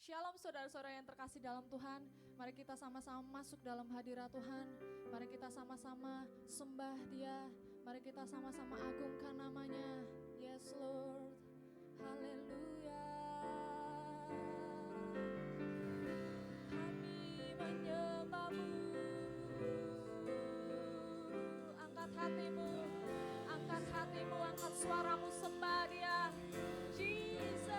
Shalom saudara-saudara yang terkasih dalam Tuhan. Mari kita sama-sama masuk dalam hadirat Tuhan. Mari kita sama-sama sembah Dia. Mari kita sama-sama agungkan namanya. Yes Lord. Haleluya. Kami menyembah-Mu. Angkat hatimu. Angkat hatimu, angkat suaramu, sembah Dia. Jesus.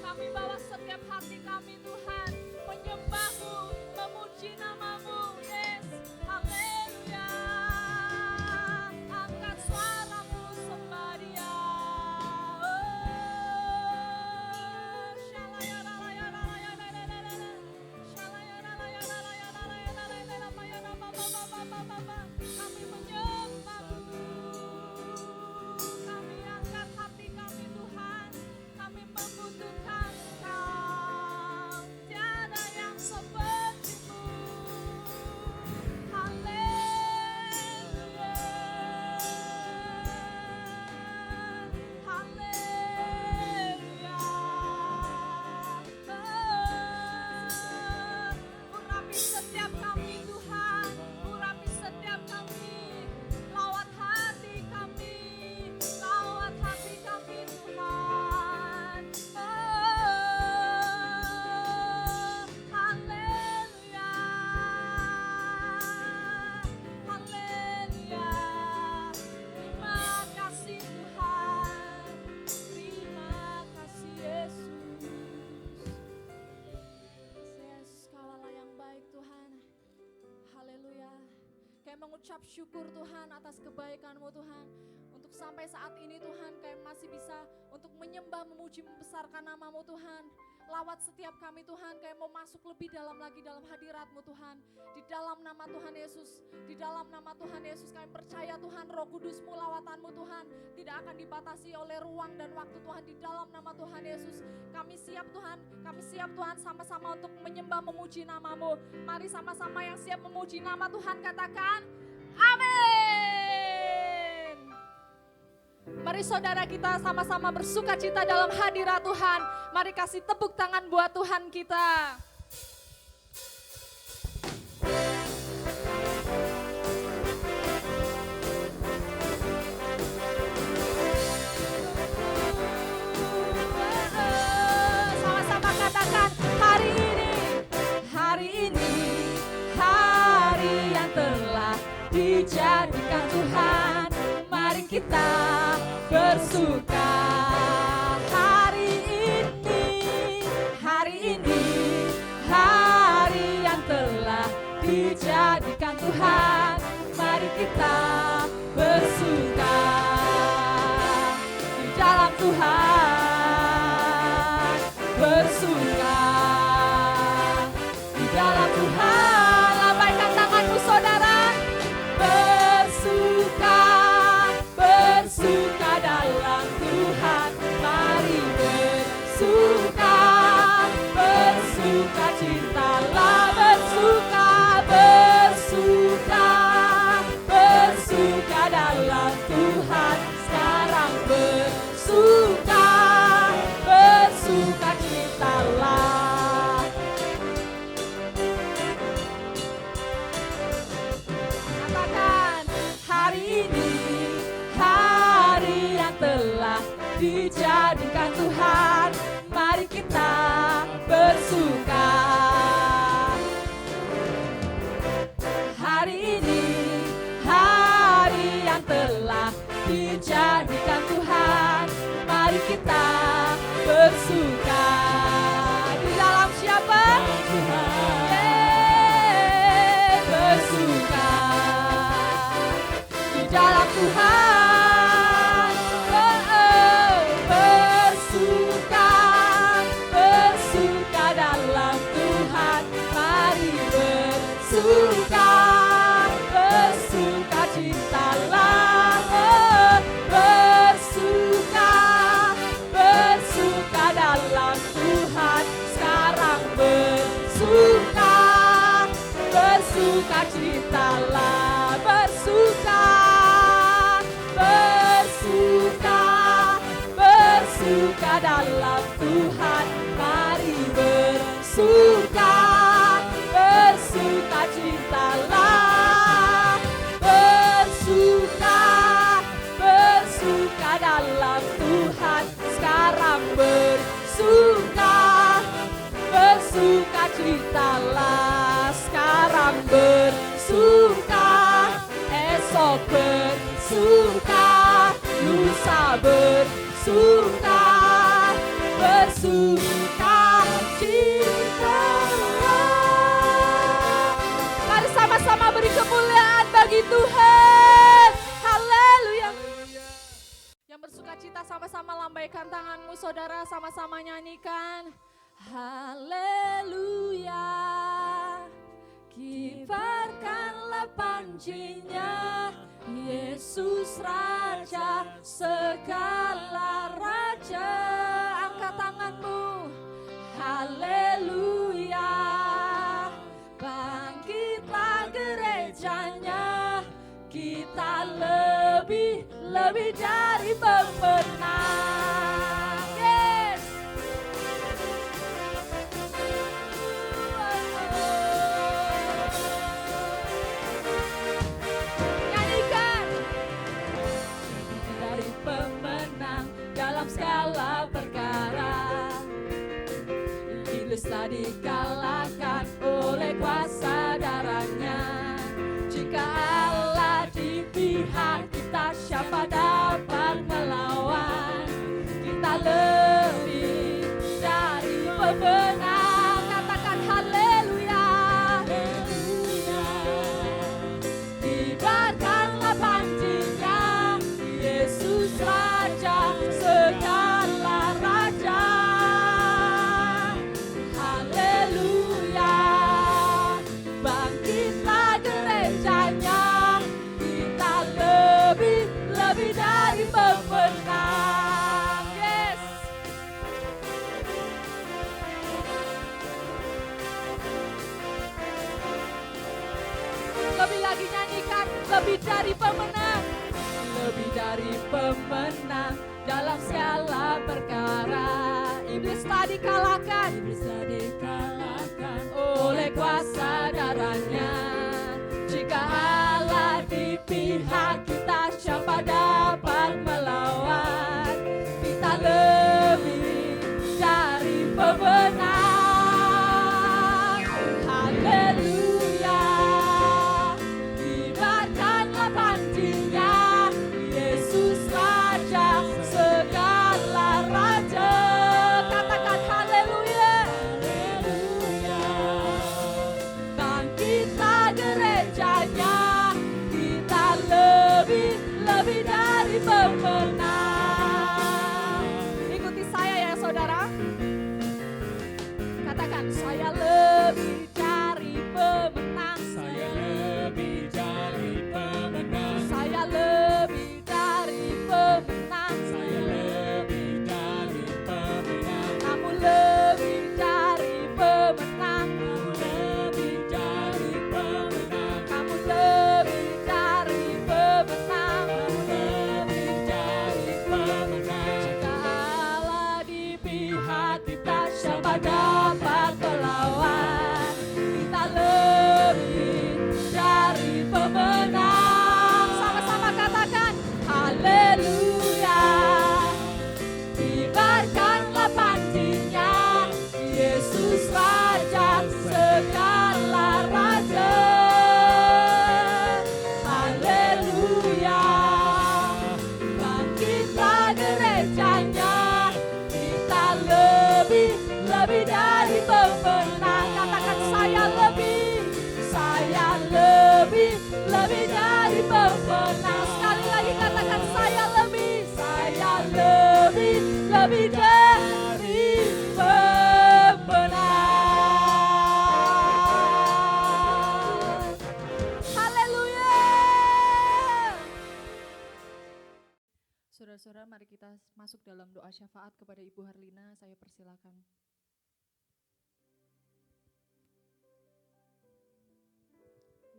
Kami bawa setiap hati kami Tuhan, menyembah-Mu, memuji nama-Mu. Yes, haleluya. Angkat suaramu, sembah Dia. Kami menyembah-Mu. Kami angkat hati kami Tuhan. Kami membutuhkan Engkau. Tiada yang seperti-Mu. Haleluya. Haleluya. Urapi setiap kami Tuhan. Urapi setiap kami. Lawat hati kami. Lawat hati kami Tuhan. Haleluya. Haleluya. Terima kasih Tuhan. Terima kasih Yesus. Yesus, Kaulah yang baik Tuhan. Haleluya. Kami mengucap syukur Tuhan atas kebaikan-Mu Tuhan. Untuk sampai saat ini Tuhan, kami masih bisa untuk menyembah, memuji, membesarkan nama-Mu Tuhan. Lawat setiap kami Tuhan, kami mau masuk lebih dalam lagi dalam hadirat-Mu Tuhan. Di dalam nama Tuhan Yesus, di dalam nama Tuhan Yesus kami percaya Tuhan, Roh Kudus-Mu, lawatan-Mu Tuhan tidak akan dibatasi oleh ruang dan waktu Tuhan. Di dalam nama Tuhan Yesus kami siap Tuhan, sama-sama untuk menyembah, memuji nama-Mu. Mari sama-sama yang siap memuji nama Tuhan katakan amin. Mari saudara kita sama-sama bersuka cita dalam hadirat Tuhan. Mari kasih tepuk tangan buat Tuhan kita. Sama-sama katakan hari ini, hari yang telah dijadikan Tuhan. Mari kita bersuka. Hari ini, hari yang telah dijadikan Tuhan. Mari kita bersuka di dalam Tuhan. Bersuka di dalam Tuhan. Lambaikan tanganmu saudara. Bersuka dalam Tuhan. Mari bersuka cintalah. Bersuka dalam Tuhan. Sekarang bersuka cintalah. Katakan hari ini, hari yang telah dijadikan Tuhan. Mari kita bersuka. Hari ini, hari yang telah dijadikan Tuhan. Mari kita bersuka. Di dalam siapa? Bersuka di dalam Tuhan. Bersuka dalam bersuka dalam Tuhan, mari bersuka, bersuka citalah, bersuka, bersuka dalam Tuhan, sekarang bersuka, bersuka citalah, sekarang bersuka, esok bersuka, lusa bersuka, bersuka cita. Mari sama-sama beri kemuliaan bagi Tuhan. Haleluya. Yang bersuka cita sama-sama lambaikan tanganmu saudara, sama-sama nyanyikan. Haleluya. Kibarkanlah pancinya, Yesus Raja, segala raja. Angkat tanganmu. Haleluya. Bangkitlah gerejanya, kita lebih dari pemenang. Yes. Nyanyikan. Dari pemenang dalam segala perkara, iblis telah dikalahkan oleh kuasa darahnya. Jika Allah di pihak kita, siapa dapat melawan? Kita lebih dari pemenang. Katakan haleluya. Kibarkanlah pancinya, Yesus Raja, segala raja. Haleluya. Bangkitlah gerejanya, kita lebih dari pemenang. Yes. Lebih lagi nyanyikan, lebih dari pemenang. Lebih dari pemenang dalam segala perkara. Iblis telah dikalahkan, oleh kuasa darahnya. Jika Allah di pihak kita, siapa dapat melawan? Kita lebih dari pemenang. Haleluya. Kibarkanlah pancinya, Yesus Raja, segala raja. Katakan haleluya. Bangkitlah gerejanya, kita lebih dari pemenang. Ikuti saya ya saudara. Katakan saya lebih dari pemenang. Saya lebih dari pemenang. Saya lebih dari pemenang. Saya lebih dari pemenang. Kamu lebih dari pemenang. Kamu lebih dari pemenang. Kamu lebih dari pemenang. Kamu lebih dari pemenang. Jika Allah di pihak kita, siapa dapat melawan? Kita lebih dari pemenang. Sama-sama katakan haleluya. Kibarkanlah pancinya, Yesus Raja, segala raja. Haleluya. Bangkitlah gerejanya, kita lebih dari pemenang. Katakan saya lebih dari pemenang. Sekali lagi katakan saya lebih dari pemenang. Haleluya. Saudara-saudara, mari kita masuk dalam doa syafaat kepada Ibu Harlina. Saya persilakan.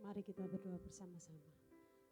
Mari kita berdoa bersama-sama.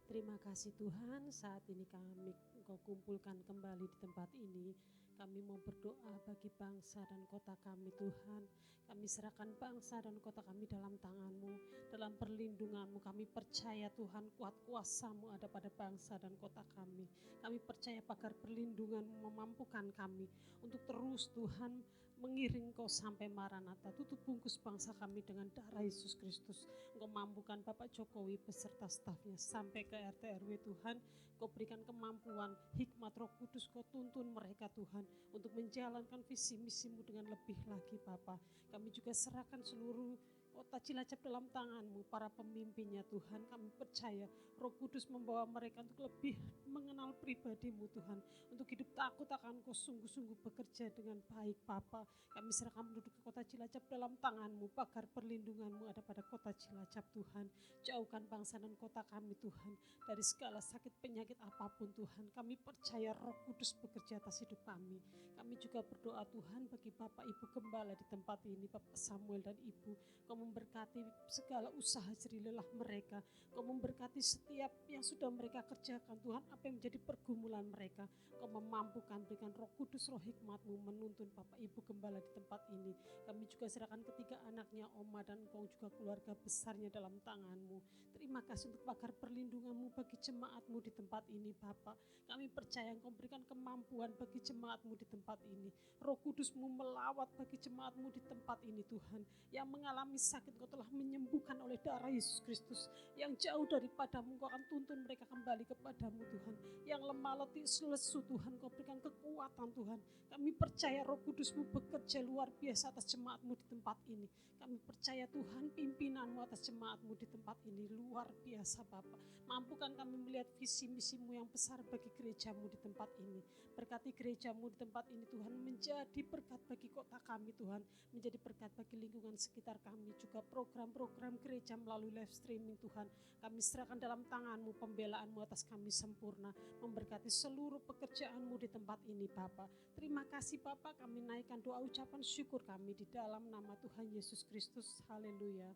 Terima kasih Tuhan, saat ini kami Engkau kumpulkan kembali di tempat ini. Kami mau berdoa bagi bangsa dan kota kami Tuhan. Kami serahkan bangsa dan kota kami dalam tangan-Mu, dalam perlindungan-Mu. Kami percaya Tuhan kuat kuasa-Mu ada pada bangsa dan kota kami. Kami percaya pagar perlindungan-Mu memampukan kami untuk terus Tuhan mengiring Engkau sampai Maranatha. Tutup bungkus bangsa kami dengan darah Yesus Kristus. Engkau mampukan Bapak Jokowi beserta stafnya sampai ke RT RW Tuhan. Kau berikan kemampuan, hikmat Roh Kudus, Kau tuntun mereka Tuhan untuk menjalankan visi misimu dengan lebih lagi Bapa. Kami juga serahkan seluruh kota Cilacap dalam tangan-Mu, para pemimpinnya Tuhan. Kami percaya Roh Kudus membawa mereka untuk lebih mengenal pribadi-Mu Tuhan. Untuk hidup takut akan Kau sungguh-sungguh bekerja dengan baik Bapa. Kami serahkan menduduki kota Cilacap dalam tangan-Mu, pagar perlindungan-Mu ada pada kota Cilacap Tuhan. Jauhkan bangsa dan kota kami Tuhan dari segala sakit penyakit apapun Tuhan. Kami percaya Roh Kudus bekerja atas hidup kami. Kami juga berdoa Tuhan bagi Bapak Ibu Gembala di tempat ini, Bapak Samuel dan Ibu. Kau memberkati segala usaha jerih lelah mereka. Kau memberkati setiap yang sudah mereka kerjakan Tuhan, apa yang menjadi pergumulan mereka. Kau memampukan, berikan Roh Kudus, Roh hikmat-Mu menuntun Bapak Ibu Gembala di tempat ini. Kami juga serahkan ketiga anaknya, Oma dan Engkau juga keluarga besarnya dalam tangan-Mu. Terima kasih untuk pagar perlindungan-Mu bagi jemaat-Mu di tempat ini Bapak. Kami percaya Engkau berikan kemampuan bagi jemaat-Mu di tempat ini. Roh Kudus-Mu melawat bagi jemaat-Mu di tempat ini Tuhan. Yang mengalami sakit Kau telah menyembuhkan oleh darah Yesus Kristus. Yang jauh daripadamu Kau akan tuntun mereka kembali kepadamu Tuhan. Yang lemah letih lesu Tuhan Kau berikan kekuatan Tuhan. Kami percaya Roh Kudus-Mu bekerja luar biasa atas jemaat-Mu di tempat ini. Kami percaya Tuhan pimpinan-Mu atas jemaat-Mu di tempat ini luar biasa Bapa. Mampukan kami melihat visi misi-Mu yang besar bagi gereja-Mu di tempat ini. Berkati gereja-Mu di tempat ini Tuhan, menjadi berkat bagi kota kami Tuhan, menjadi berkat bagi lingkungan sekitar kami, juga program-program gereja melalui live streaming Tuhan. Kami serahkan dalam tangan-Mu, pembelaan-Mu atas kami sempurna, memberkati seluruh pekerjaan-Mu di tempat ini Bapa. Terima kasih Bapa, kami naikkan doa ucapan syukur kami di dalam nama Tuhan Yesus Kristus. Haleluya.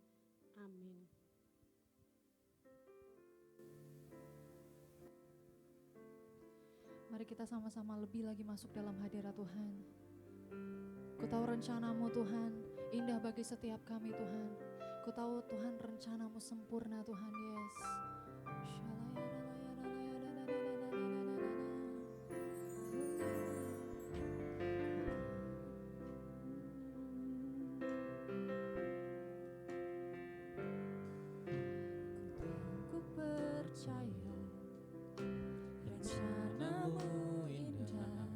Amin. Mari kita sama-sama lebih lagi masuk dalam hadirat Tuhan. Ku tahu rencana-Mu Tuhan indah bagi setiap kami Tuhan. Ku tahu Tuhan rencana-Mu sempurna Tuhan. Yes. Ku percaya rencana-Mu indah,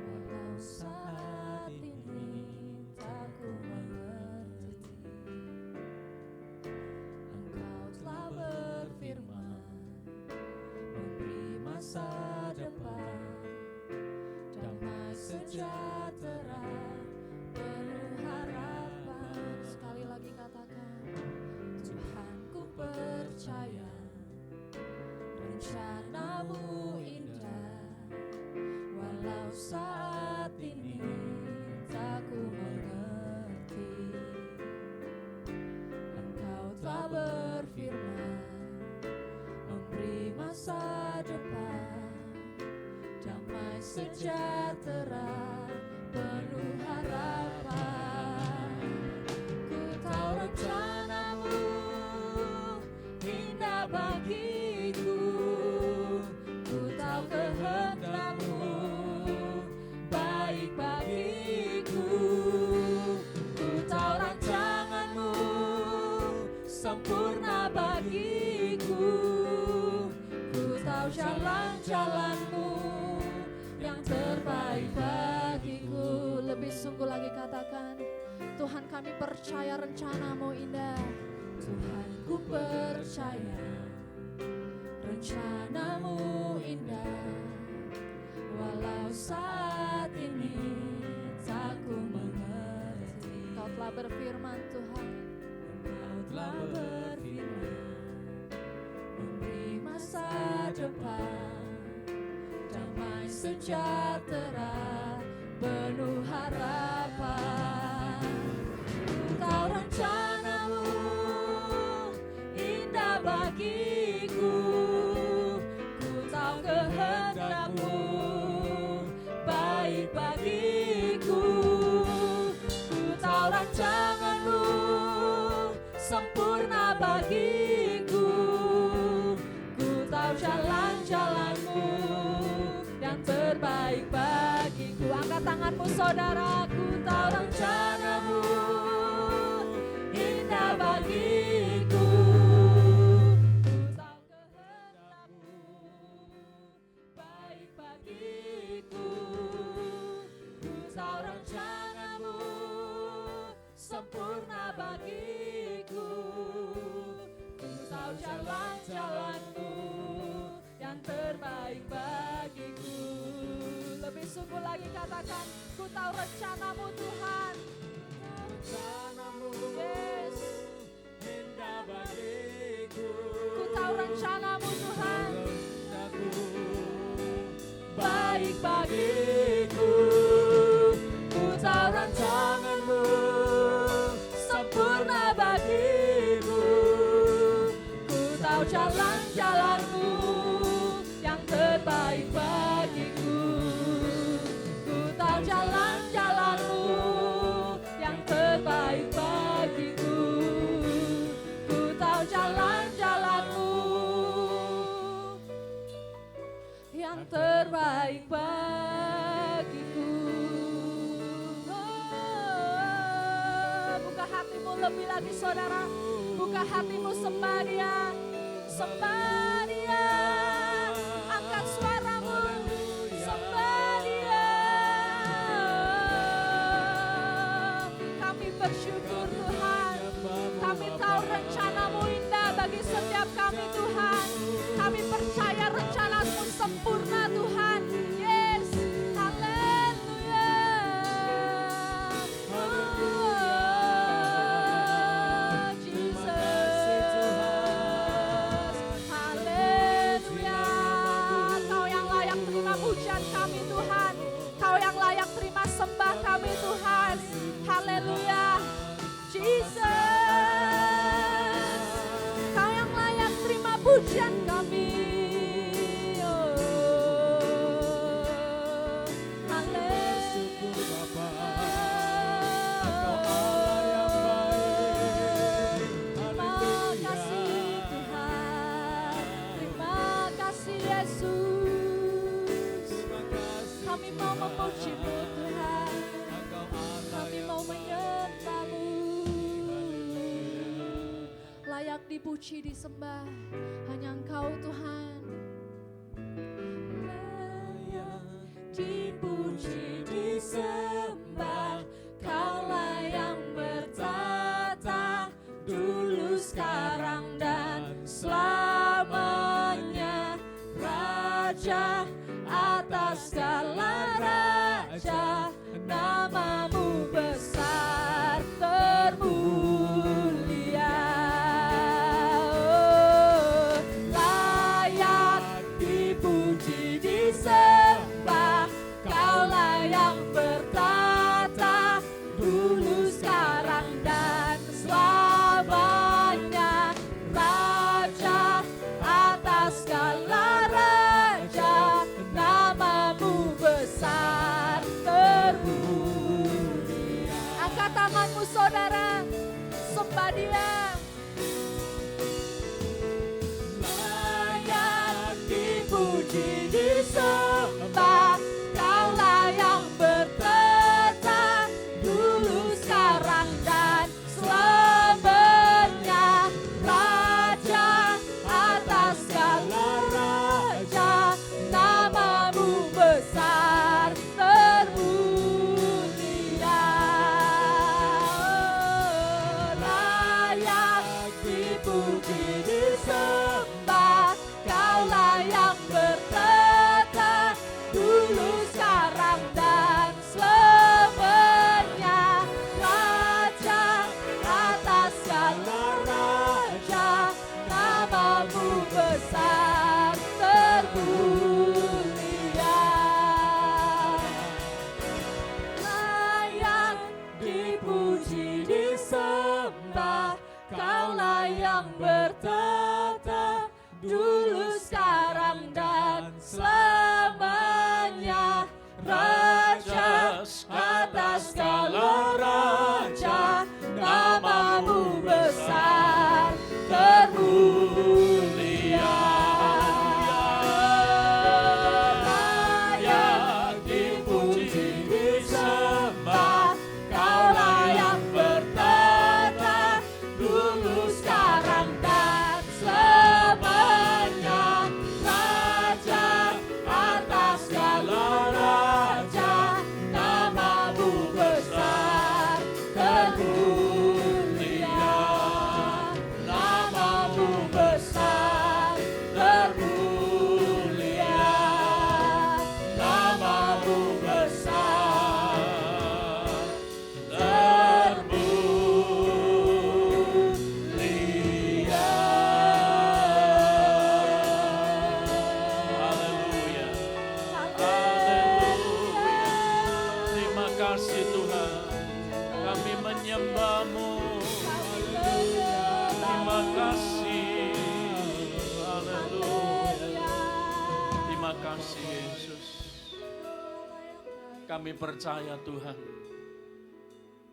walau saat ini tak ku mengerti. Engkau telah berfirman, memberi masa depan, damai sejahtera, penuh harapan. Sekali lagi katakan, Tuhan ku percaya rencana-Mu indah, walau saat ini tak ku mengerti. Engkau telah berfirman, memberi masa depan, damai sejahtera, penuh harapan. Ku tahu rencana-Mu indah bagiku, ku tahu kehendak-Mu baik bagiku, ku tahu rancangan-Mu sempurna bagiku, ku tahu jalan-jalan-Mu yang terbaik bagiku. Lebih sungguh lagi katakan, Tuhan kami percaya rencana-Mu indah. Tuhan ku percaya rencana-Mu indah, walau saat ini tak ku mengerti. Kau telah berfirman Tuhan, Kau telah berfirman, memberi masa depan, damai sejahtera, penuh harapan. Ku tahu rencana-Mu indah bagiku, ku tahu kehendak-Mu baik Angkat tanganmu saudara, ku tahu rencanamu indah bagiku. Ku tahu kehendakmu baik bagiku. Ku tahu rencanamu sempurna bagiku. Ku tahu jalan-jalanmu yang terbaik bagiku. Lebih sungguh lagi katakan, ku tahu rencanamu Tuhan. Rencanamu Yes. indah bagiku. Ku tahu rencanamu Tuhan Kehendakmu baik bagiku. Ku tahu rencanamu sempurna bagiku. Ku tahu jalan-jalanmu yang terbaik bagiku. Ku tahu jalan-jalanmu yang terbaik bagiku. Ku tahu jalan-jalanmu yang terbaik bagiku. Oh, buka hatimu lebih lagi saudara. Buka hatimu, sembah Dia. Sembah Dia. Angkat suaramu. Sembah Dia. Kami bersyukur Tuhan. Kami tahu rencanamu indah bagi setiap kami Tuhan. Kami percaya rencanamu sempurna Tuhan. Yes. Haleluya. Oh, Jesus. Haleluya. Kau yang layak terima pujian kami Tuhan. Kau yang layak terima sembah kami Tuhan. Haleluya. Jesus. Kau yang layak terima pujian kami. Oh, Syukur Bapa, Engkau haleluya. Allah yang baik. Terima kasih Tuhan. Terima kasih Yesus. Terima kasih Kami mau memuji-Mu Tuhan. Engkau Allah Kami yang mau menyembah-Mu. Layak dipuji, disembah hanya Engkau Tuhan. Layak dipuji, disembah, Kaulah yang bertata dulu, sekarang dan selamanya. Raja atas segala raja, namamu besar termulia. Oh, layak dipuji, disembah, Kaulah yang bertata dulu, sekarang dan selamanya. Raja atas segala raja, namamu besar termulia. Angkat tanganmu saudara, sembah Dia. Layak dipuji, disembah, Kaulah yang bertata dulu, sekarang dan selamanya. Raja atas segala raja, namamu besar termulia. Oh, layak dipuji, disembah, Kaulah yang bertata dulu, sekarang dan selamanya. Raja atas segala raja, namamu besar termulia. Layak dipuji, disembah, Kaulah yang bertata dulu, sekarang dan selamanya. Raja atas segala raja, namamu besar termulia. Layak dipuji, kasih Tuhan. Kami menyembah-Mu. Terima kasih. Haleluya. Terima kasih Yesus. Kami percaya Tuhan,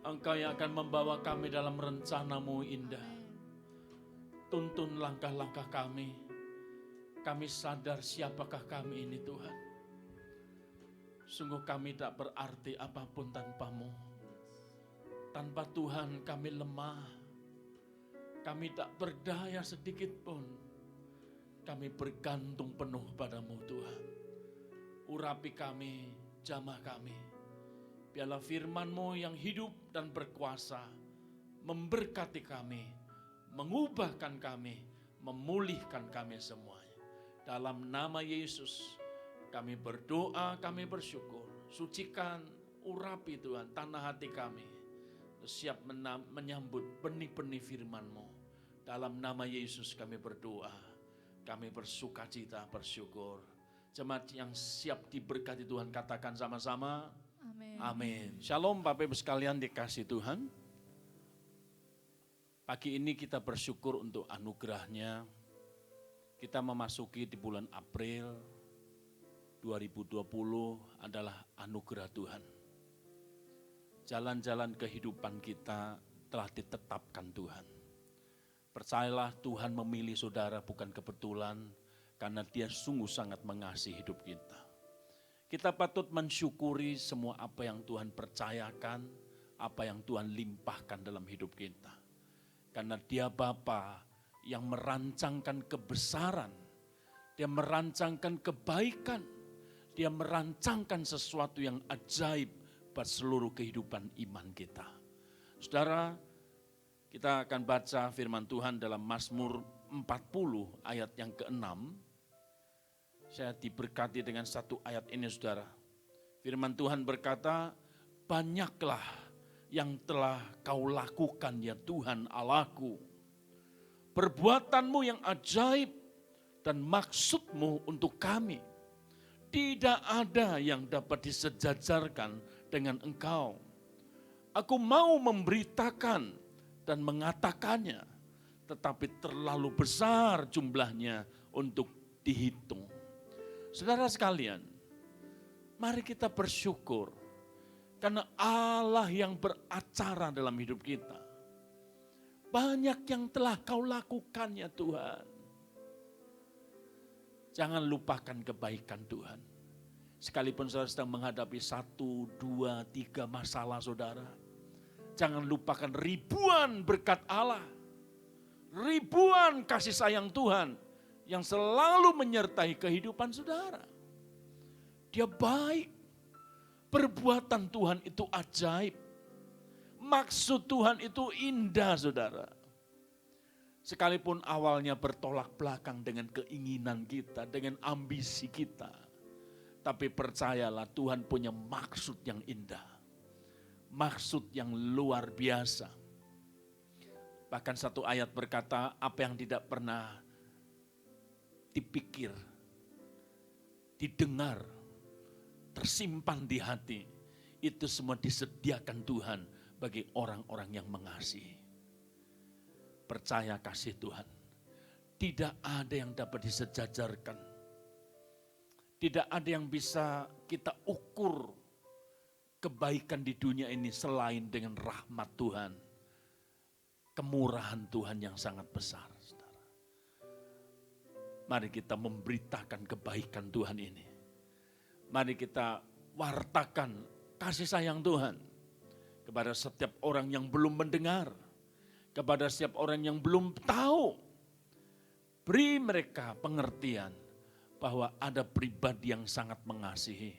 Engkau yang akan membawa kami dalam rencana-Mu indah. Tuntun langkah-langkah kami. Kami sadar siapakah kami ini Tuhan. Sungguh kami tak berarti apapun tanpa-Mu. Tanpa Tuhan kami lemah. Kami tak berdaya sedikit pun. Kami bergantung penuh padamu Tuhan. Urapi kami, jamah kami. Biarlah firman-Mu yang hidup dan berkuasa memberkati kami, mengubahkan kami, memulihkan kami semuanya. Dalam nama Yesus kami berdoa, kami bersyukur. Sucikan, urapi Tuhan tanah hati kami. Siap menyambut benih-benih firman-Mu. Dalam nama Yesus kami berdoa. Kami bersukacita, bersyukur. Jemaat yang siap diberkati Tuhan katakan sama-sama. Amin. Amin. Shalom Bapak Ibu sekalian dikasih Tuhan. Pagi ini kita bersyukur untuk anugerahnya. Kita memasuki di bulan April 2020 adalah anugerah Tuhan. Jalan-jalan kehidupan kita telah ditetapkan Tuhan. Percayalah Tuhan memilih saudara bukan kebetulan, karena Dia sungguh sangat mengasihi hidup kita. Kita patut mensyukuri semua apa yang Tuhan percayakan, apa yang Tuhan limpahkan dalam hidup kita. Karena Dia Bapa yang merancangkan kebesaran, Dia merancangkan kebaikan, Dia merancangkan sesuatu yang ajaib buat seluruh kehidupan iman kita. Saudara, kita akan baca firman Tuhan dalam Mazmur 40 ayat yang ke-6. Saya diberkati dengan satu ayat ini saudara. Firman Tuhan berkata, banyaklah yang telah kau lakukan ya Tuhan Allahku. Perbuatanmu yang ajaib dan maksudmu untuk kami. Tidak ada yang dapat disejajarkan dengan Engkau. Aku mau memberitakan dan mengatakannya, tetapi terlalu besar jumlahnya untuk dihitung. Saudara sekalian, mari kita bersyukur karena Allah yang beracara dalam hidup kita. Banyak yang telah kau lakukan ya Tuhan. Jangan lupakan kebaikan Tuhan. Sekalipun saudara sedang menghadapi 1, 2, 3 masalah saudara. Jangan lupakan ribuan berkat Allah. Ribuan kasih sayang Tuhan yang selalu menyertai kehidupan saudara. Dia baik. Perbuatan Tuhan itu ajaib. Maksud Tuhan itu indah saudara. Sekalipun awalnya bertolak belakang dengan keinginan kita, dengan ambisi kita. Tapi percayalah Tuhan punya maksud yang indah. Maksud yang luar biasa. Bahkan satu ayat berkata, apa yang tidak pernah dipikir, didengar, tersimpan di hati, itu semua disediakan Tuhan bagi orang-orang yang mengasihi. Percaya kasih Tuhan. Tidak ada yang dapat disejajarkan. Tidak ada yang bisa kita ukur kebaikan di dunia ini selain dengan rahmat Tuhan. Kemurahan Tuhan yang sangat besar. Saudara. Mari kita memberitakan kebaikan Tuhan ini. Mari kita wartakan kasih sayang Tuhan kepada setiap orang yang belum mendengar, kepada setiap orang yang belum tahu. Beri mereka pengertian bahwa ada pribadi yang sangat mengasihi,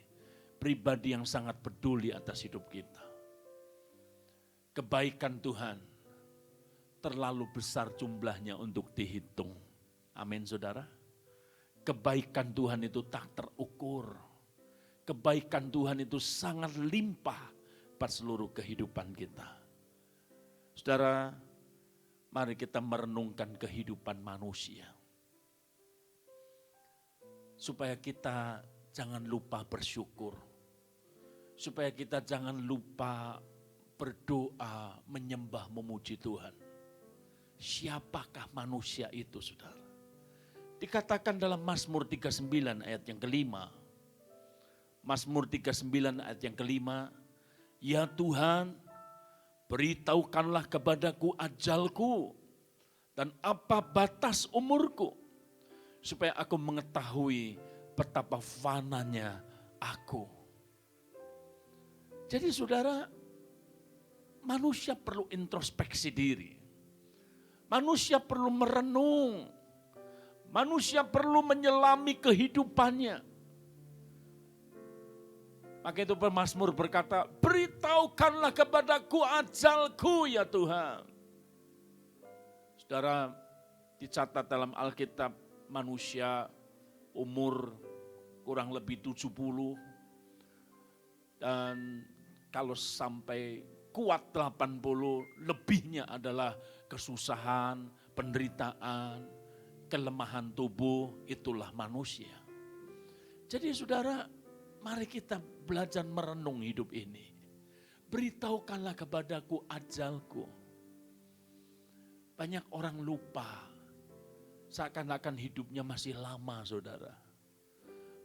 pribadi yang sangat peduli atas hidup kita. Kebaikan Tuhan terlalu besar jumlahnya untuk dihitung. Amin saudara. Kebaikan Tuhan itu tak terukur. Kebaikan Tuhan itu sangat limpah pada seluruh kehidupan kita. Saudara, mari kita merenungkan kehidupan manusia. Supaya kita jangan lupa bersyukur. supaya kita jangan lupa berdoa, menyembah, memuji Tuhan. Siapakah manusia itu, saudara? Dikatakan dalam Mazmur 39 ayat yang kelima. Mazmur 39 ayat yang kelima. Ya Tuhan, beritahukanlah kepadaku ajalku dan apa batas umurku, supaya aku mengetahui betapa fananya aku. Jadi saudara, manusia perlu introspeksi diri. Manusia perlu merenung. Manusia perlu menyelami kehidupannya. Maka itu pemazmur berkata, beritahukanlah kepadaku ajalku ya Tuhan. Saudara, dicatat dalam Alkitab manusia umur kurang lebih 70. Dan kalau sampai kuat 80, lebihnya adalah kesusahan, penderitaan, kelemahan tubuh, itulah manusia. Jadi saudara, mari kita belajar merenung hidup ini. Beritahukanlah kepadaku ajalku. Banyak orang lupa, seakan-akan hidupnya masih lama saudara.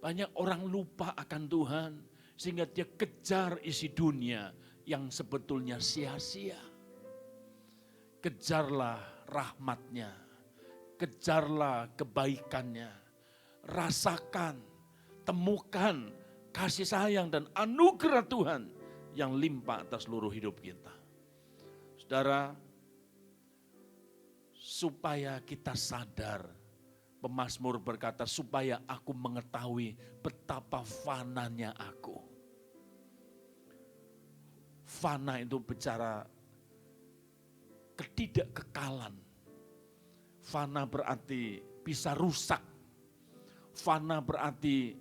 Banyak orang lupa akan Tuhan, sehingga dia kejar isi dunia yang sebetulnya sia-sia. Kejarlah rahmatnya, kejarlah kebaikannya, rasakan, temukan kasih sayang dan anugerah Tuhan yang limpah atas seluruh hidup kita. Saudara, supaya kita sadar, pemazmur berkata, supaya aku mengetahui betapa fananya aku. Fana itu bicara ketidakkekalan. Fana berarti bisa rusak. Fana berarti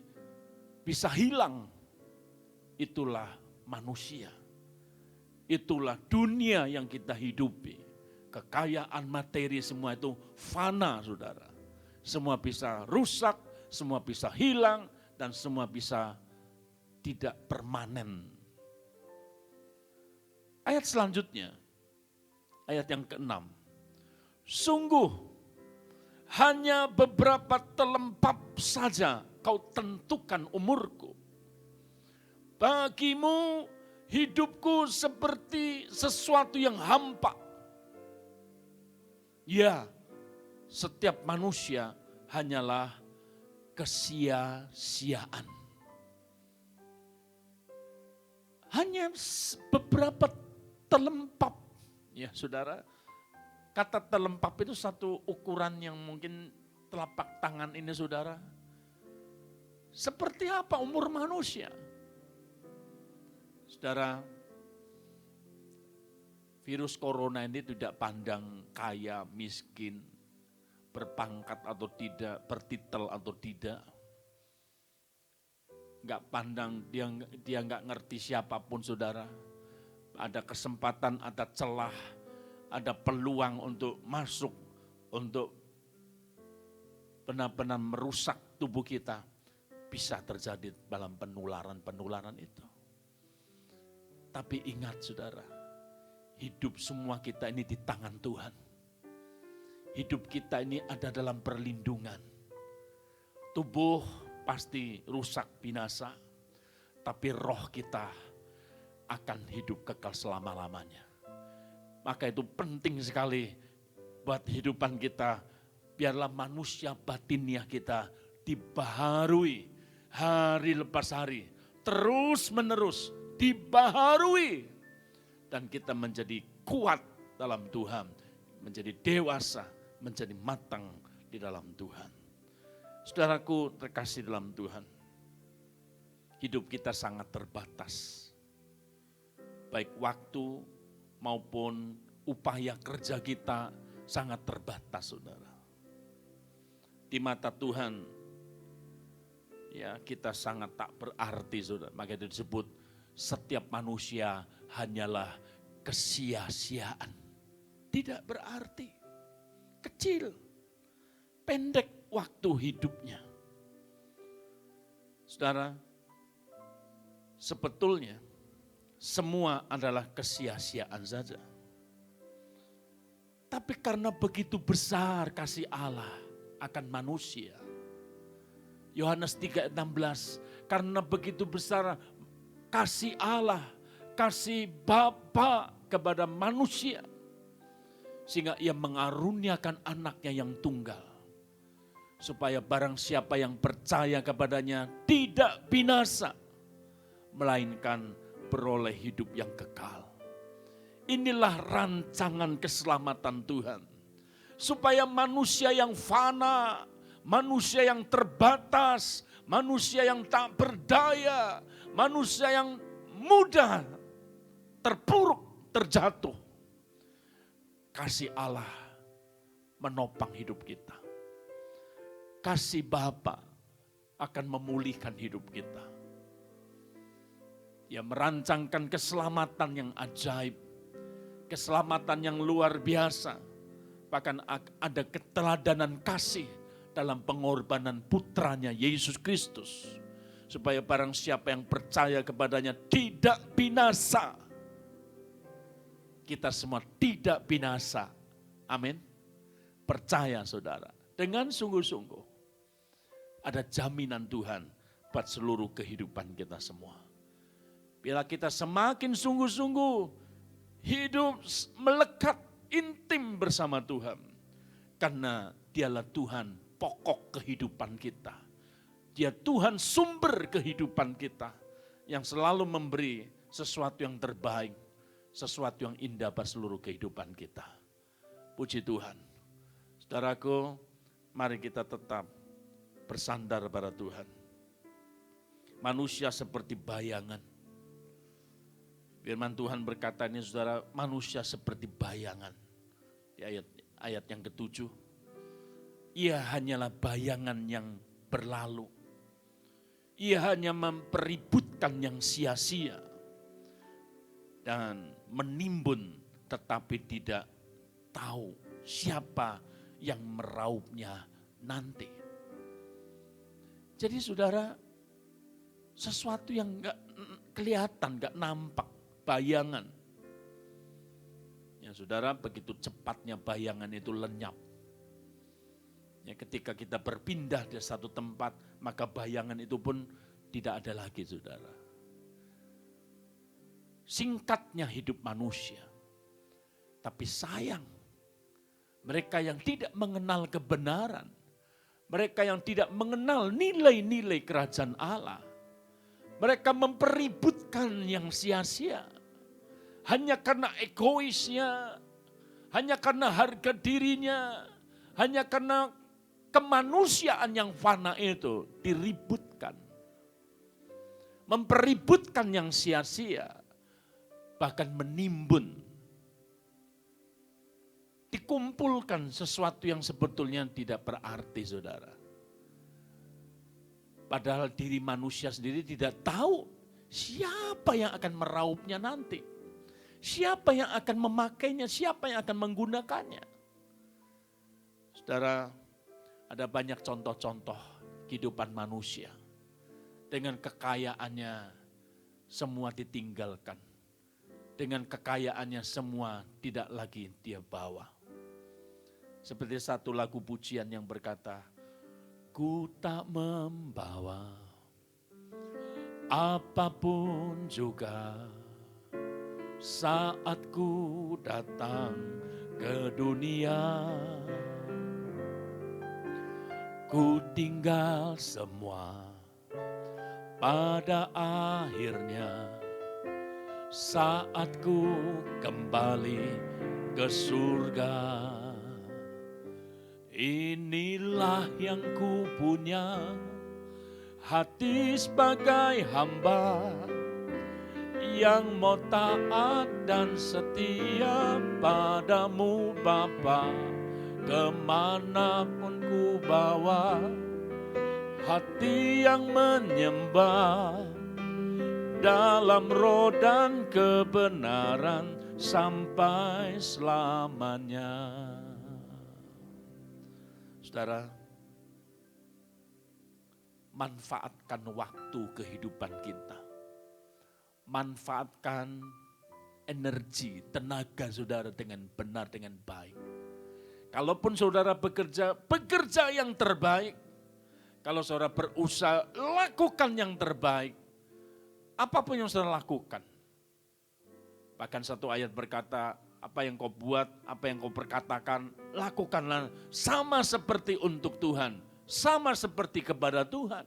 bisa hilang. Itulah manusia. Itulah dunia yang kita hidupi. Kekayaan materi semua itu fana saudara. Semua bisa rusak, semua bisa hilang, dan semua bisa tidak permanen. Ayat selanjutnya, ayat yang ke-6. Sungguh hanya beberapa telempap saja kau tentukan umurku. Bagimu hidupku seperti sesuatu yang hampa. Ya, setiap manusia hanyalah kesia-siaan. Hanya beberapa telempap. Ya saudara, kata telempap itu satu ukuran yang mungkin telapak tangan ini saudara. Seperti apa umur manusia? Saudara, virus corona ini tidak pandang kaya, miskin, berpangkat atau tidak, bertitel atau tidak. Enggak pandang, dia enggak ngerti siapapun saudara. Ada kesempatan, ada celah, ada peluang untuk masuk, untuk benar-benar merusak tubuh kita. Bisa terjadi dalam penularan itu. Tapi ingat saudara, hidup semua kita ini di tangan Tuhan. Hidup kita ini ada dalam perlindungan. Tubuh pasti rusak binasa, tapi roh kita akan hidup kekal selama-lamanya. Maka itu penting sekali buat kehidupan kita. Biarlah manusia batiniah kita dibaharui hari lepas hari. Terus menerus dibaharui. Dan kita menjadi kuat dalam Tuhan. Menjadi dewasa, menjadi matang di dalam Tuhan. Saudaraku terkasih dalam Tuhan. Hidup kita sangat terbatas. Baik waktu maupun upaya kerja kita sangat terbatas saudara. Di mata Tuhan ya kita sangat tak berarti saudara. Maka itu disebut setiap manusia hanyalah kesia-siaan. Tidak berarti. Kecil. Pendek waktu hidupnya. Saudara, sebetulnya semua adalah kesia-siaan saja. Tapi karena begitu besar kasih Allah akan manusia. Yohanes 3:16, karena begitu besar kasih Allah, kasih Bapa kepada manusia, sehingga ia mengaruniakan anaknya yang tunggal, supaya barang siapa yang percaya kepadanya tidak binasa, melainkan beroleh hidup yang kekal. Inilah rancangan keselamatan Tuhan, supaya manusia yang fana, manusia yang terbatas, manusia yang tak berdaya, manusia yang mudah terpuruk, terjatuh, kasih Allah menopang hidup kita. Kasih Bapa akan memulihkan hidup kita. Ia merancangkan keselamatan yang ajaib, keselamatan yang luar biasa. Bahkan ada keteladanan kasih dalam pengorbanan putranya Yesus Kristus. Supaya barang siapa yang percaya kepadanya tidak binasa. Kita semua tidak binasa. Amin. Percaya saudara. Dengan sungguh-sungguh. Ada jaminan Tuhan buat seluruh kehidupan kita semua. Bila kita semakin sungguh-sungguh hidup melekat intim bersama Tuhan. Karena dialah Tuhan pokok kehidupan kita. Dia Tuhan sumber kehidupan kita. Yang selalu memberi sesuatu yang terbaik. Sesuatu yang indah pada seluruh kehidupan kita. Puji Tuhan. Saudaraku, mari kita tetap bersandar pada Tuhan. Manusia seperti bayangan. Firman Tuhan berkata ini saudara, manusia seperti bayangan. Di ayat yang ke-7. Ia hanyalah bayangan yang berlalu. Ia hanya mempeributkan yang sia-sia. Dan menimbun tetapi tidak tahu siapa yang meraupnya nanti. Jadi saudara, sesuatu yang gak kelihatan, gak nampak, bayangan. Ya saudara, begitu cepatnya bayangan itu lenyap. Ya, ketika kita berpindah di satu tempat, maka bayangan itu pun tidak ada lagi saudara. Singkatnya hidup manusia. Tapi sayang, mereka yang tidak mengenal kebenaran, mereka yang tidak mengenal nilai-nilai kerajaan Allah, mereka mempeributkan yang sia-sia. Hanya karena egoisnya, hanya karena harga dirinya, hanya karena kemanusiaan yang fana itu diributkan. Mempeributkan yang sia-sia, bahkan menimbun. Dikumpulkan sesuatu yang sebetulnya tidak berarti saudara. Padahal diri manusia sendiri tidak tahu siapa yang akan meraupnya nanti. Siapa yang akan memakainya, siapa yang akan menggunakannya. Saudara, ada banyak contoh-contoh kehidupan manusia. Dengan kekayaannya semua ditinggalkan. Dengan kekayaannya semua tidak lagi dia bawa. Seperti satu lagu pujian yang berkata, ku tak membawa apapun juga saat ku datang ke dunia. Ku tinggal semua pada akhirnya saat ku kembali ke surga. Inilah yang ku punya, hati sebagai hamba yang mau taat dan setia padamu Bapa. Kemanapun ku bawa, hati yang menyembah dalam roh dan kebenaran sampai selamanya. Saudara, manfaatkan waktu kehidupan kita. manfaatkan energi, tenaga saudara dengan benar, dengan baik. Kalaupun saudara bekerja, bekerja yang terbaik. Kalau saudara berusaha, lakukan yang terbaik. Apapun yang saudara lakukan. Bahkan satu ayat berkata, apa yang kau buat, apa yang kau perkatakan, lakukanlah sama seperti untuk Tuhan. Sama seperti kepada Tuhan.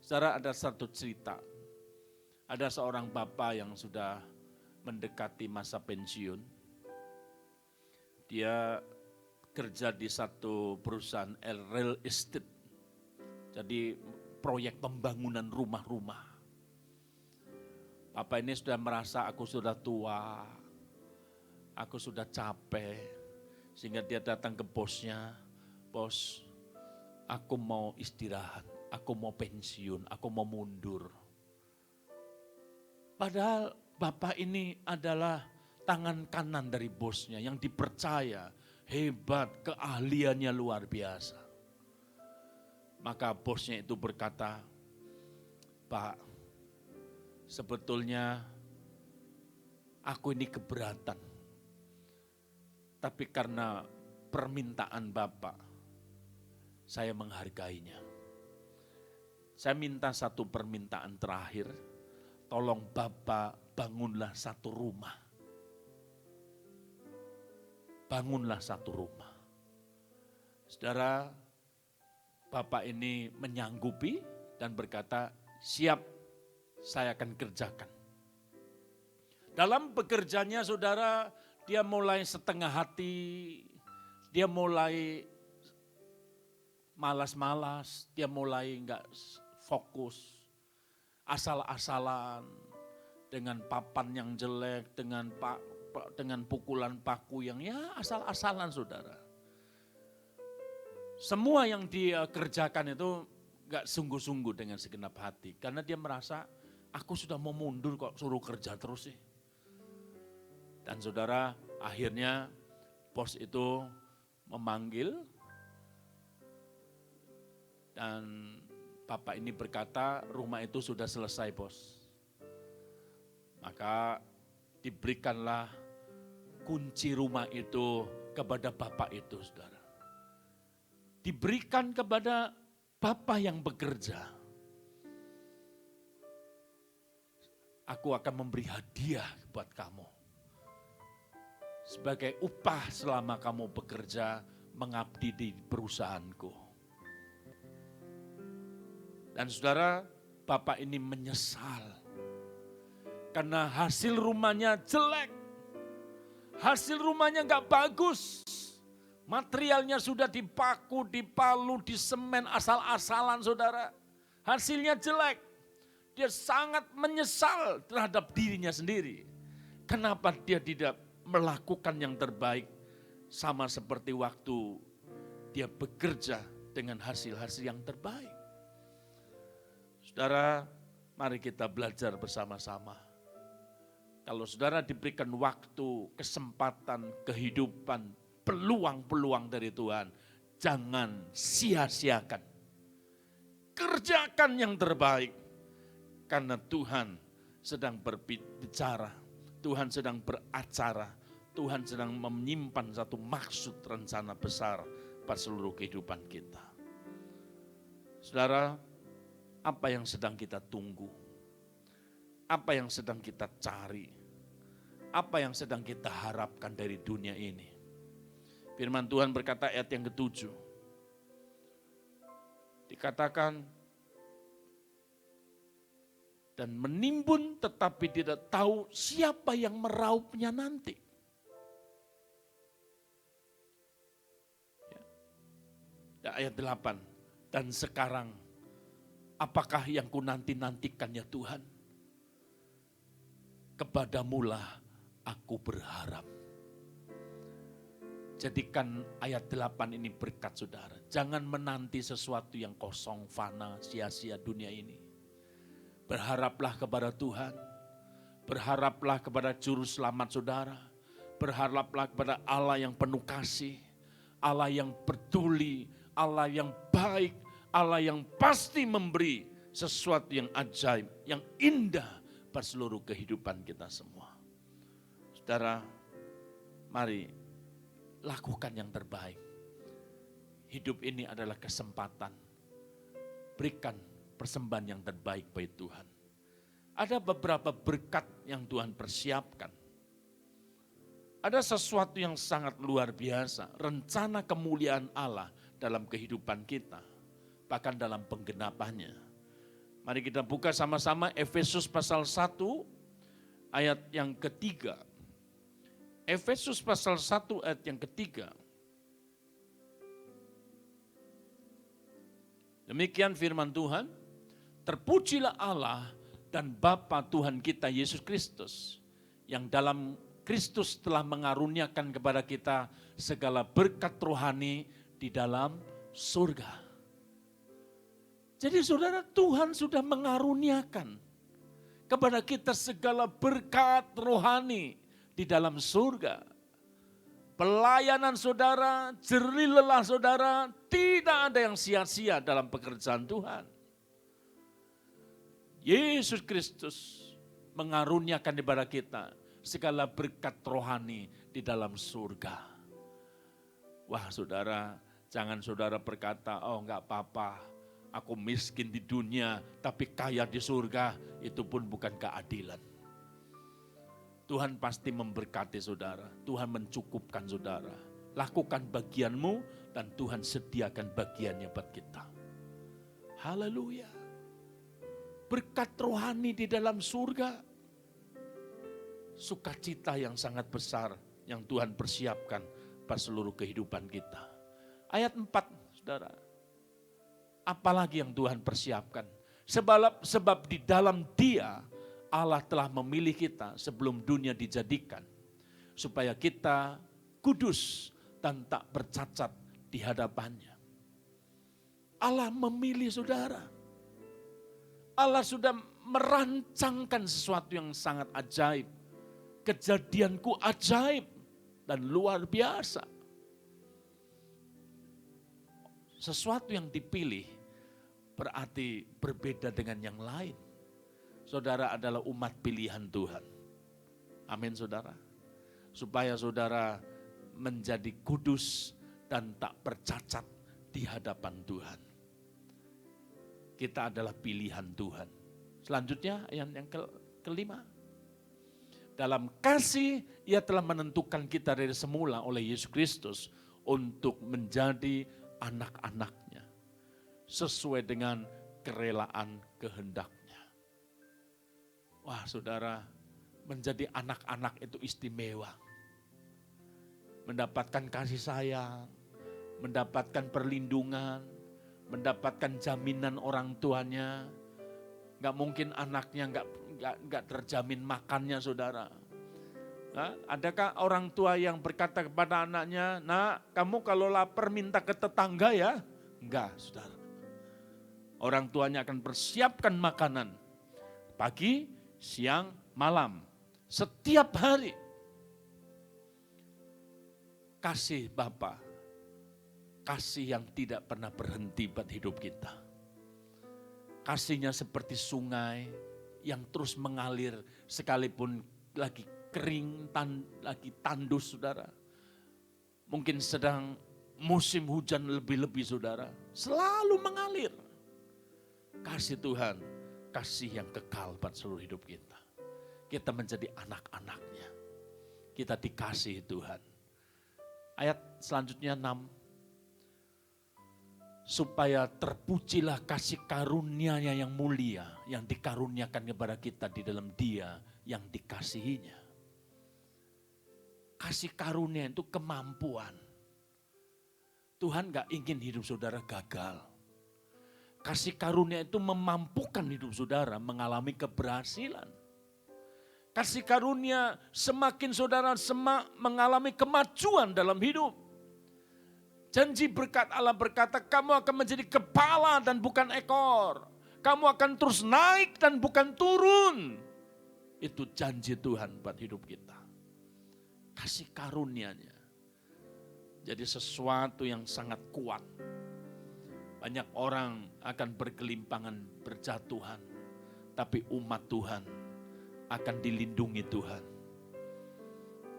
Saudara, ada satu cerita. Ada seorang bapak yang sudah mendekati masa pensiun. Dia kerja di satu perusahaan real estate. Jadi proyek pembangunan rumah-rumah. Bapak ini sudah merasa aku sudah tua, aku sudah capek. Sehingga dia datang ke bosnya, bos aku mau istirahat, aku mau pensiun, aku mau mundur. Padahal bapak ini adalah tangan kanan dari bosnya yang dipercaya, hebat, keahliannya luar biasa. Maka bosnya itu berkata, Pak, sebetulnya aku ini keberatan. Tapi karena permintaan Bapak, saya menghargainya. Saya minta satu permintaan terakhir, tolong Bapak bangunlah satu rumah. Bangunlah satu rumah. Saudara, Bapak ini menyanggupi dan berkata, siap, saya akan kerjakan. Dalam bekerjanya saudara, dia mulai setengah hati, dia mulai malas-malas, dia mulai enggak fokus, asal-asalan, dengan papan yang jelek, dengan pukulan paku yang ya asal-asalan saudara. Semua yang dia kerjakan itu gak sungguh-sungguh dengan segenap hati. Karena dia merasa, aku sudah mau mundur kok suruh kerja terus sih. Dan saudara, akhirnya bos itu memanggil. Dan bapak ini berkata, rumah itu sudah selesai bos. Maka diberikanlah kunci rumah itu kepada bapak itu saudara. Diberikan kepada bapak yang bekerja. Aku akan memberi hadiah buat kamu. Sebagai upah selama kamu bekerja mengabdi di perusahaanku. Dan saudara, bapak ini menyesal. Karena hasil rumahnya jelek. Hasil rumahnya gak bagus. Materialnya sudah dipaku, dipalu, disemen asal-asalan saudara. Hasilnya jelek. Dia sangat menyesal terhadap dirinya sendiri. Kenapa dia tidak melakukan yang terbaik sama seperti waktu dia bekerja dengan hasil-hasil yang terbaik. Saudara, mari kita belajar bersama-sama. Kalau saudara diberikan waktu, kesempatan, kehidupan, peluang-peluang dari Tuhan, jangan sia-siakan. Kerjakan yang terbaik, karena Tuhan sedang berbicara, Tuhan sedang beracara, Tuhan sedang menyimpan satu maksud rencana besar pada seluruh kehidupan kita. Saudara, apa yang sedang kita tunggu? Apa yang sedang kita cari? Apa yang sedang kita harapkan dari dunia ini? Firman Tuhan berkata ayat yang ke-7. Dikatakan, dan menimbun tetapi tidak tahu siapa yang meraupnya nanti. Ya, ayat 8. Dan sekarang, apakah yang ku nanti-nantikan ya Tuhan? Kepadamulah aku berharap. Jadikan ayat 8 ini berkat saudara. Jangan menanti sesuatu yang kosong, fana, sia-sia dunia ini. Berharaplah kepada Tuhan. Berharaplah kepada juru selamat saudara. Berharaplah kepada Allah yang penuh kasih. Allah yang peduli. Allah yang baik. Allah yang pasti memberi sesuatu yang ajaib, yang indah pada seluruh kehidupan kita semua. Saudara, mari lakukan yang terbaik. Hidup ini adalah kesempatan. Berikan persembahan yang terbaik bagi Tuhan. Ada beberapa berkat yang Tuhan persiapkan. Ada sesuatu yang sangat luar biasa, rencana kemuliaan Allah dalam kehidupan kita, bahkan dalam penggenapannya. Mari kita buka sama-sama Efesus pasal 1 ayat yang ketiga. Efesus pasal 1 ayat yang ketiga. Demikian firman Tuhan, terpujilah Allah dan Bapa Tuhan kita Yesus Kristus, yang dalam Kristus telah mengaruniakan kepada kita segala berkat rohani di dalam surga. Jadi saudara, Tuhan sudah mengaruniakan kepada kita segala berkat rohani di dalam surga. Pelayanan saudara, jerih lelah saudara, tidak ada yang sia-sia dalam pekerjaan Tuhan. Yesus Kristus mengaruniakan kepada kita segala berkat rohani di dalam surga. Wah saudara, jangan saudara berkata, oh enggak apa-apa, aku miskin di dunia tapi kaya di surga, itu pun bukan keadilan. Tuhan pasti memberkati saudara, Tuhan mencukupkan saudara. Lakukan bagianmu dan Tuhan sediakan bagiannya buat kita. Haleluya. Berkat rohani di dalam surga. Sukacita yang sangat besar yang Tuhan persiapkan pada seluruh kehidupan kita. Ayat 4, saudara. Apalagi yang Tuhan persiapkan? Sebab di dalam Dia Allah telah memilih kita sebelum dunia dijadikan, supaya kita kudus dan tak bercacat di hadapannya. Allah memilih saudara. Allah sudah merancangkan sesuatu yang sangat ajaib. Kejadianku ajaib dan luar biasa. Sesuatu yang dipilih berarti berbeda dengan yang lain. Saudara adalah umat pilihan Tuhan. Amin saudara. Supaya saudara menjadi kudus dan tak bercacat di hadapan Tuhan. Kita adalah pilihan Tuhan. Selanjutnya ayat yang kelima. Dalam kasih Ia telah menentukan kita dari semula oleh Yesus Kristus untuk menjadi anak-anaknya sesuai dengan kerelaan kehendak-Nya. Wah saudara, menjadi anak-anak itu istimewa. Mendapatkan kasih sayang, mendapatkan perlindungan, mendapatkan jaminan orang tuanya. Gak mungkin anaknya gak terjamin makannya saudara. Nah, adakah orang tua yang berkata kepada anaknya, nak kamu kalau lapar minta ke tetangga ya? Enggak saudara. Orang tuanya akan persiapkan makanan. Pagi, siang, malam. Setiap hari. Kasih Bapa, kasih yang tidak pernah berhenti buat hidup kita. Kasihnya seperti sungai yang terus mengalir sekalipun lagi kering, lagi tandus saudara. Mungkin sedang musim hujan lebih-lebih saudara. Selalu mengalir. Kasih Tuhan, kasih yang kekal buat seluruh hidup kita. Kita menjadi anak-anaknya. Kita dikasihi Tuhan. Ayat selanjutnya 6. Supaya terpujilah kasih karunia-Nya yang mulia, yang dikaruniakan kepada kita di dalam Dia yang dikasihinya. Kasih karunia itu kemampuan. Tuhan gak ingin hidup saudara gagal. Kasih karunia itu memampukan hidup saudara mengalami keberhasilan. Kasih karunia semakin saudara mengalami kemajuan dalam hidup. Janji berkat Allah berkata, kamu akan menjadi kepala dan bukan ekor. Kamu akan terus naik dan bukan turun. Itu janji Tuhan buat hidup kita. Kasih karunia-Nya. Jadi sesuatu yang sangat kuat. Banyak orang akan bergelimpangan, berjatuhan. Tapi umat Tuhan akan dilindungi Tuhan.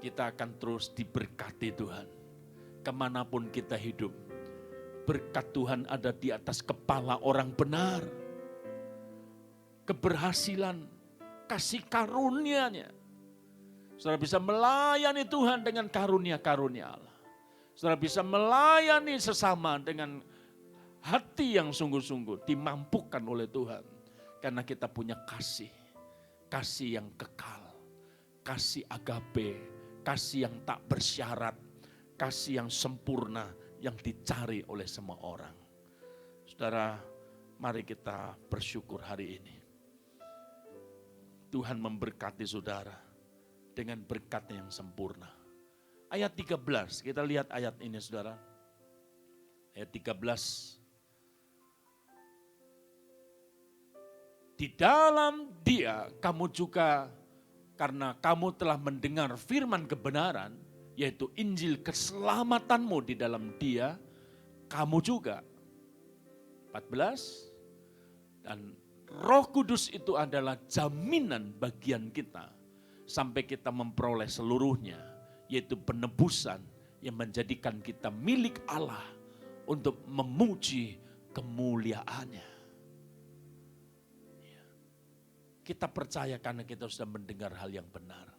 Kita akan terus diberkati Tuhan. Kemanapun kita hidup, berkat Tuhan ada di atas kepala orang benar. Keberhasilan, kasih karunia-Nya. Saudara bisa melayani Tuhan dengan karunia-karunia Allah. Saudara bisa melayani sesama dengan hati yang sungguh-sungguh dimampukan oleh Tuhan. Karena kita punya kasih. Kasih yang kekal. Kasih agape. Kasih yang tak bersyarat. Kasih yang sempurna yang dicari oleh semua orang. Saudara, mari kita bersyukur hari ini. Tuhan memberkati saudara dengan berkat-Nya yang sempurna. Ayat 13, kita lihat ayat ini saudara. Ayat 13. Di dalam Dia kamu juga, karena kamu telah mendengar firman kebenaran, yaitu Injil keselamatanmu di dalam Dia, kamu juga. 14. Dan Roh Kudus itu adalah jaminan bagian kita sampai kita memperoleh seluruhnya, yaitu penebusan yang menjadikan kita milik Allah untuk memuji kemuliaan-Nya. Kita percaya karena kita sudah mendengar hal yang benar.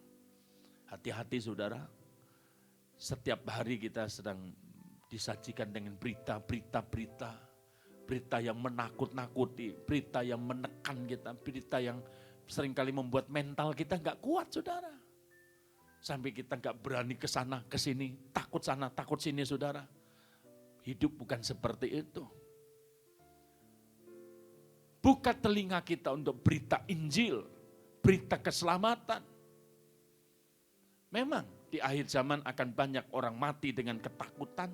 Hati-hati saudara, setiap hari kita sedang disajikan dengan berita yang menakut-nakuti, berita yang menekan kita, berita yang seringkali membuat mental kita gak kuat saudara. Sampai kita gak berani ke sana, ke sini, takut sana, takut sini saudara. Hidup bukan seperti itu. Buka telinga kita untuk berita Injil, berita keselamatan. Memang di akhir zaman akan banyak orang mati dengan ketakutan.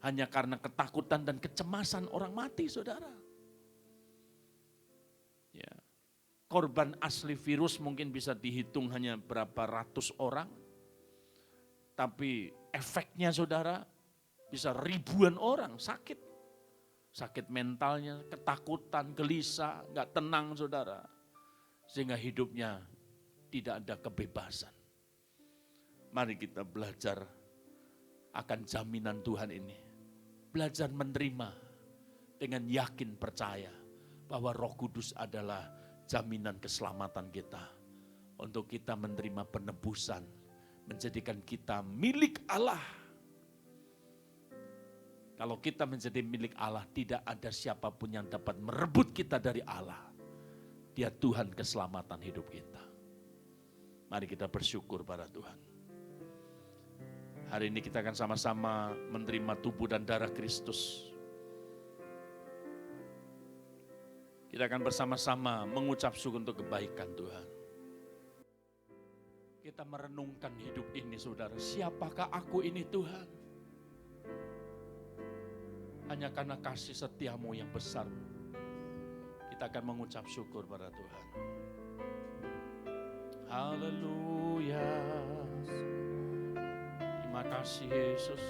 Hanya karena ketakutan dan kecemasan orang mati, saudara. Ya. Korban asli virus mungkin bisa dihitung hanya berapa ratus orang. Tapi efeknya saudara bisa ribuan orang sakit. Sakit mentalnya, ketakutan, gelisah, gak tenang saudara. Sehingga hidupnya tidak ada kebebasan. Mari kita belajar akan jaminan Tuhan ini. Belajar menerima dengan yakin percaya bahwa Roh Kudus adalah jaminan keselamatan kita. Untuk kita menerima penebusan, menjadikan kita milik Allah. Kalau kita menjadi milik Allah, tidak ada siapapun yang dapat merebut kita dari Allah. Dia Tuhan keselamatan hidup kita. Mari kita bersyukur pada Tuhan. Hari ini kita akan sama-sama menerima tubuh dan darah Kristus. Kita akan bersama-sama mengucap syukur untuk kebaikan Tuhan. Kita merenungkan hidup ini saudara. Siapakah aku ini Tuhan? Hanya karena kasih setiamu yang besar. Kita akan mengucap syukur pada Tuhan. Haleluya. Terima kasih Yesus.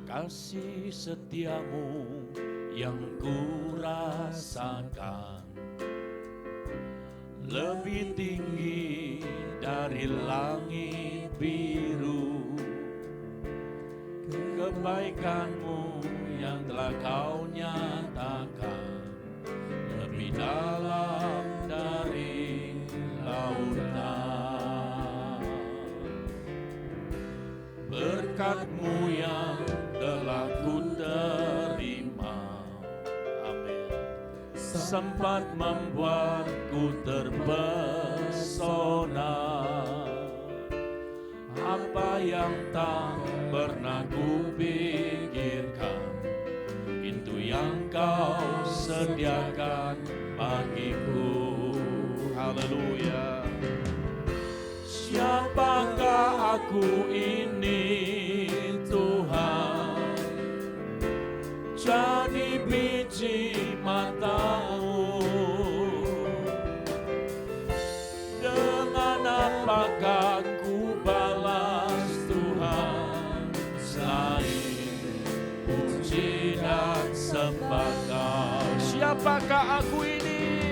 Kasih setiamu yang kurasakan lebih tinggi dari langit biru. Kebaikanmu yang telah kau nyatakan lebih dalam dari lautan. Berkat-Mu yang telah ku terima, amin, sempat membuatku terpesona. Apa yang tak pernah kupikirkan, itu yang Kau sediakan bagiku. Haleluya. Siapakah aku ini Tuhan? Jadi biji mata-Mu. Dengan apakah ku balas Tuhan selain puji dan sembah Kau? Siapakah aku ini?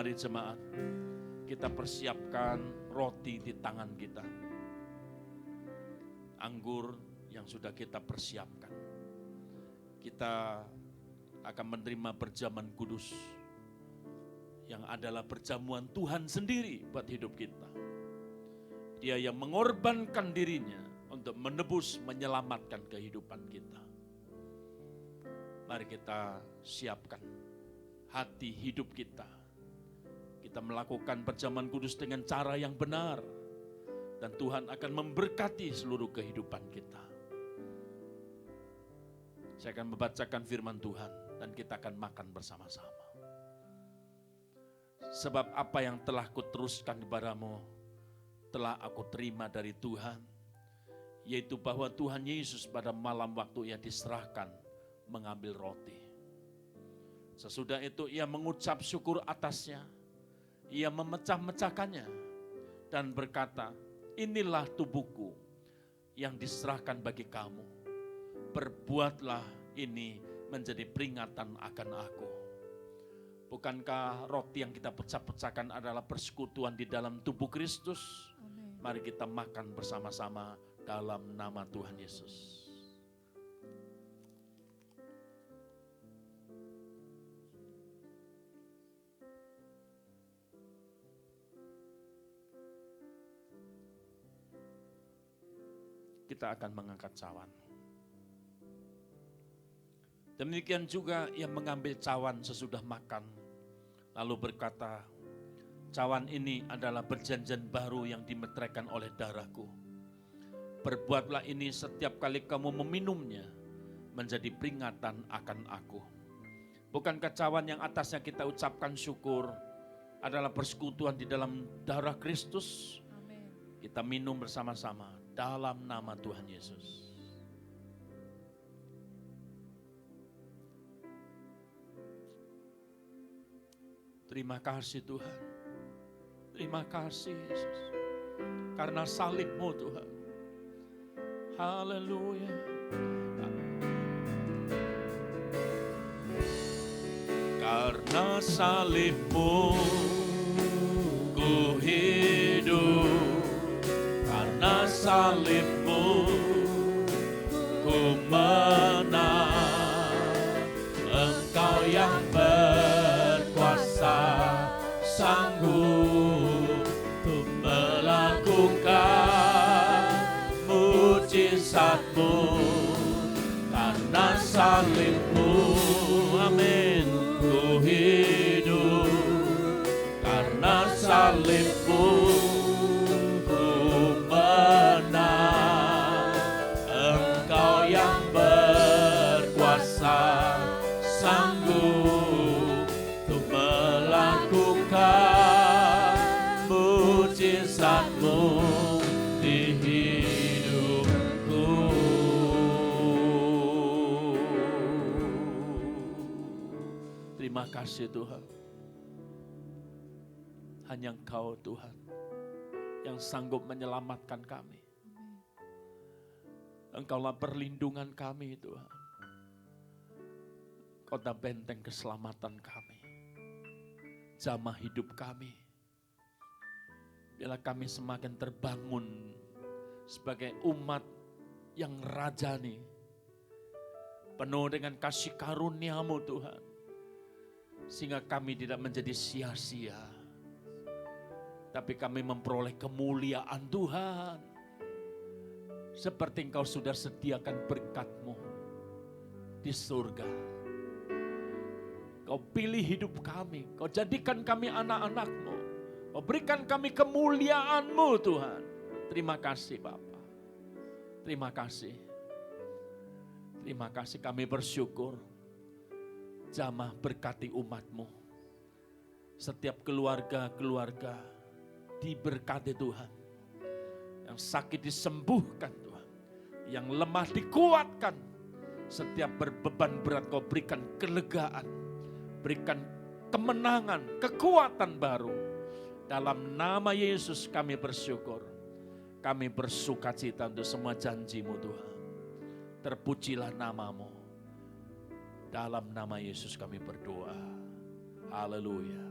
Mari jemaat, kita persiapkan roti di tangan kita. Anggur yang sudah kita persiapkan. Kita akan menerima perjamuan kudus yang adalah perjamuan Tuhan sendiri buat hidup kita. Dia yang mengorbankan dirinya untuk menebus, menyelamatkan kehidupan kita. Mari kita siapkan hati hidup kita. Kita melakukan perjamuan kudus dengan cara yang benar. Dan Tuhan akan memberkati seluruh kehidupan kita. Saya akan membacakan firman Tuhan dan kita akan makan bersama-sama. Sebab apa yang telah kuteruskan kepadamu, telah aku terima dari Tuhan, yaitu bahwa Tuhan Yesus pada malam waktu ia diserahkan mengambil roti. Sesudah itu ia mengucap syukur atasnya, ia memecah-mecahkannya dan berkata, inilah tubuhku yang diserahkan bagi kamu. Perbuatlah ini menjadi peringatan akan aku. Bukankah roti yang kita pecah-pecahkan adalah persekutuan di dalam tubuh Kristus? Amin. Mari kita makan bersama-sama dalam nama Tuhan Yesus. Kita akan mengangkat cawan. Demikian juga ia mengambil cawan sesudah makan, lalu berkata, cawan ini adalah perjanjian baru yang dimeteraikan oleh darahku. Perbuatlah ini setiap kali kamu meminumnya, menjadi peringatan akan aku. Bukankah cawan yang atasnya kita ucapkan syukur adalah persekutuan di dalam darah Kristus? Amin. Kita minum bersama-sama dalam nama Tuhan Yesus. Terima kasih Tuhan. Terima kasih Yesus. Karena salib-Mu Tuhan. Haleluya. Karena salib-Mu ku hidup. Karena salib-Mu ku menang. Engkau yang berkuasa, sanggup untuk melakukan mujizat-Mu. Karena salib-Mu, amin, ku hidup. Karena salib-Mu ku menang. Engkau yang berkuasa, sanggup untuk melakukan mujizat-Mu di hidupku. Terima kasih Tuhan. Hanya Engkau Tuhan yang sanggup menyelamatkan kami. Engkaulah perlindungan kami Tuhan. Kota benteng keselamatan kami. Jamah hidup kami. Bila kami semakin terbangun sebagai umat yang rajani. Penuh dengan kasih karunia-Mu Tuhan. Sehingga kami tidak menjadi sia-sia. Tapi kami memperoleh kemuliaan Tuhan. Seperti Engkau sudah sediakan berkat-Mu di surga. Kau pilih hidup kami. Kau jadikan kami anak-anak-Mu. Kau berikan kami kemuliaan-Mu Tuhan. Terima kasih Bapa. Terima kasih. Terima kasih kami bersyukur. Jamah berkati umat-Mu. Setiap keluarga-keluarga diberkati Tuhan. Yang sakit disembuhkan Tuhan. Yang lemah dikuatkan. Setiap berbeban berat Kau berikan kelegaan. Berikan kemenangan, kekuatan baru. Dalam nama Yesus kami bersyukur. Kami bersukacita untuk semua janji-Mu Tuhan. Terpujilah nama-Mu. Dalam nama Yesus kami berdoa. Haleluya.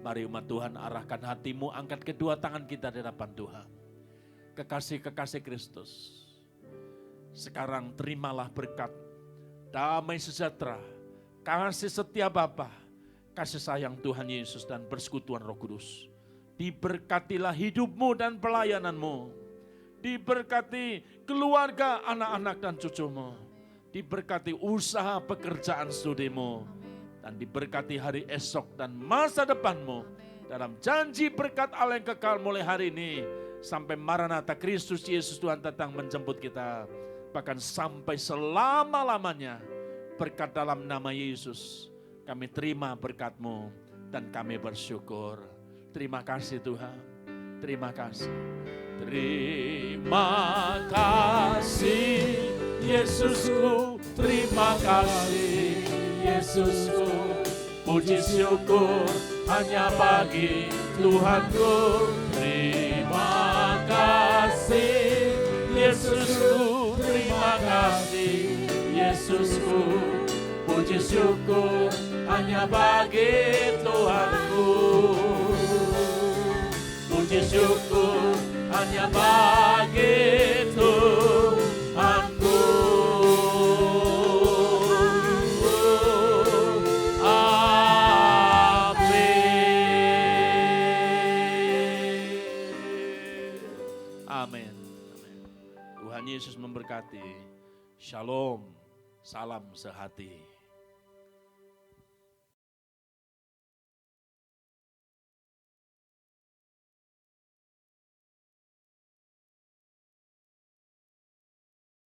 Mari umat Tuhan arahkan hatimu, angkat kedua tangan kita di hadapan Tuhan. Kekasih-kekasih Kristus, sekarang terimalah berkat, damai sejahtera, kasih setia Bapa, kasih sayang Tuhan Yesus dan persekutuan Roh Kudus. Diberkatilah hidupmu dan pelayananmu. Diberkati keluarga, anak-anak dan cucumu. Diberkati usaha pekerjaan studimu. Dan diberkati hari esok dan masa depanmu. Dalam janji berkat Allah yang kekal mulai hari ini. Sampai Maranatha Kristus Yesus Tuhan datang menjemput kita. Bahkan sampai selama-lamanya. Berkat dalam nama Yesus. Kami terima berkat-Mu dan kami bersyukur. Terima kasih Tuhan. Terima kasih. Terima kasih Yesusku. Terima kasih Yesusku. Puji syukur hanya bagi Tuhanku. Terima kasih Yesusku. Terima kasih Yesusku. Puji syukur hanya bagi Tuhanku. Puji syukur hanya bagi Tuhanku. Amin. Amin. Tuhan Yesus memberkati. Shalom. Salam sehati.